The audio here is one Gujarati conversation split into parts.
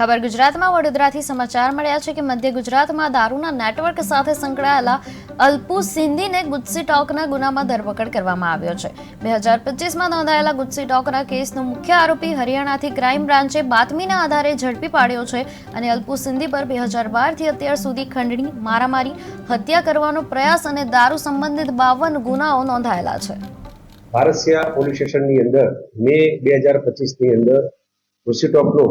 ખબર ગુજરાતમાં વડોદરાથી સમાચાર મળ્યા છે કે મધ્ય ગુજરાતમાં દારૂના નેટવર્ક સાથે સંકળાયેલા અલ્પુ સિંધીને ગુજસી ટોકના ગુનામાં ધરપકડ કરવામાં આવ્યો છે। 2025માં નોંધાયેલા ગુજસી ટોકના કેસનો મુખ્ય આરોપી હરિયાણાથી ક્રાઇમ બ્રાન્ચે બાતમીના આધારે ઝડપી પાડ્યો છે અને અલ્પુ સિંધી પર 2012થી અત્યાર સુધી ખંડણી, મારામારી, હત્યા કરવાનો પ્રયાસ અને દારૂ સંબંધિત 52 ગુનાઓ નોંધાયેલા છે। ભારસિયા પોલીસ સ્ટેશનની અંદર મે 2025ની અંદર ગુજસી ટોકનો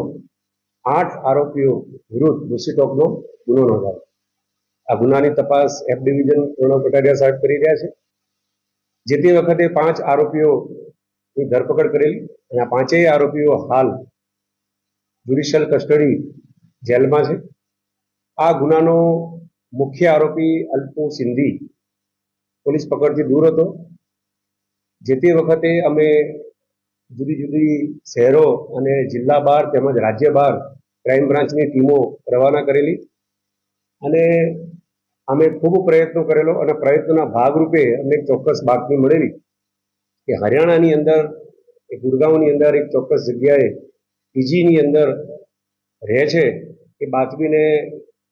8 આરોપીઓ વિરુદ્ધ ગુજસી ટોકનો ગુનો નોંધાયો। આ ગુનાની તપાસ એફ ડિવિઝન પ્રણવ કટારિયા સાહેબ કરી રહ્યા છે। જે તે વખતે 5 આરોપીઓની ધરપકડ કરેલી અને આ 5 આરોપીઓ હાલ જ્યુડિશિયલ કસ્ટડી જેલમાં છે। આ ગુનાનો મુખ્ય આરોપી અલ્પુ સિંધી પોલીસ પકડથી દૂર હતો। જે તે વખતે અમે જુદી જુદી શહેરો અને જિલ્લા બહાર તેમજ રાજ્ય બહાર ક્રાઇમ બ્રાન્ચની ટીમો રવાના કરેલી અને અમે ખૂબ પ્રયત્નો કરેલો અને પ્રયત્નોના ભાગરૂપે અમને એક ચોક્કસ બાતમી મળેલી કે હરિયાણાની અંદર ગુડગાંવની અંદર એક ચોક્કસ જગ્યાએ પીજીની અંદર રહે છે। એ બાતમીને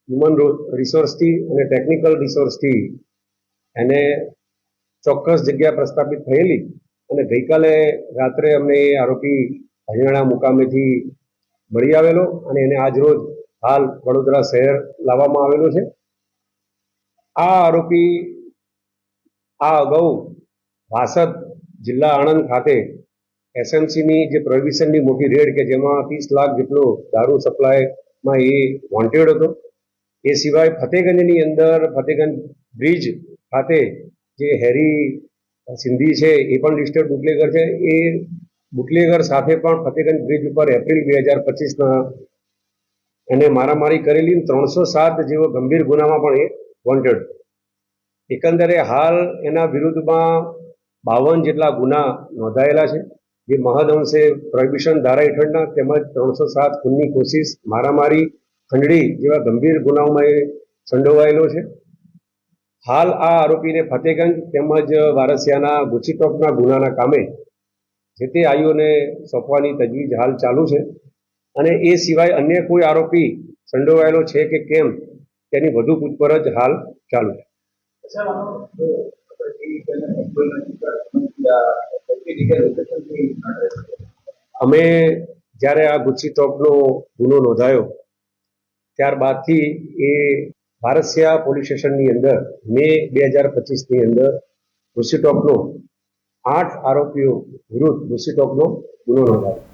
હ્યુમન રિસોર્સથી અને ટેકનિકલ રિસોર્સથી એને ચોક્કસ જગ્યા પ્રસ્થાપિત થયેલી અને ગઈકાલે રાત્રે અમને એ આરોપી હરિયાણા મુકામેથી મળી આવેલો અને એને આજરોજ હાલ વડોદરા શહેર લાવવામાં આવેલો છે। આ આરોપી આ અગાઉ વાસદ જિલ્લા આણંદ ખાતે એસએમસીની જે પ્રોહિબિશનની મોટી રેડ કે જેમાં 30 લાખ જેટલો દારૂ સપ્લાયમાં એ વોન્ટેડ હતો। એ સિવાય ફતેગંજની અંદર ફતેગંજ બ્રિજ ખાતે જે હેરી સિંધી છે એ પણ લિસ્ટેડ બુટલેગર છે। એ બુટલેગર સાથે પણ ફતેગંજ બ્રિજ ઉપર એપ્રિલ 2025ના એને મારામારી કરેલી 307 જેવો ગંભીર ગુનામાં પણ એ વોન્ટેડ। એકંદરે હાલ એના વિરુદ્ધમાં 52 જેટલા ગુના નોંધાયેલા છે જે મહદઅંશે પ્રોહિબિશન ધારા હેઠળના તેમજ 307 ખૂનની કોશિશ, મારામારી, ખંડણી જેવા ગંભીર ગુનાઓમાં એ સંડોવાયેલો છે। હાલ આ આરોપીને ફતેગંજ તેમજ વારસિયાના ગુજસી ટોકના ગુનાના કામે જે તે આઈઓને સોંપવાની તજવીજ હાલ ચાલુ છે અને એ સિવાય અન્ય કોઈ આરોપી સંડોવાયેલો છે કે કેમ તેની વધુ પૂછપરછ હાલ ચાલુ છે। અમે જ્યારે આ ગુજસી ટોકનો ગુનો નોંધાયો ત્યારબાદથી એ ભારસિયા પોલીસ સ્ટેશનની અંદર મે 2025ની અંદર ગુજસી ટોકનો 8 આરોપીઓ વિરુદ્ધ ગુજસી ટોકનો ગુનો નોંધાયો।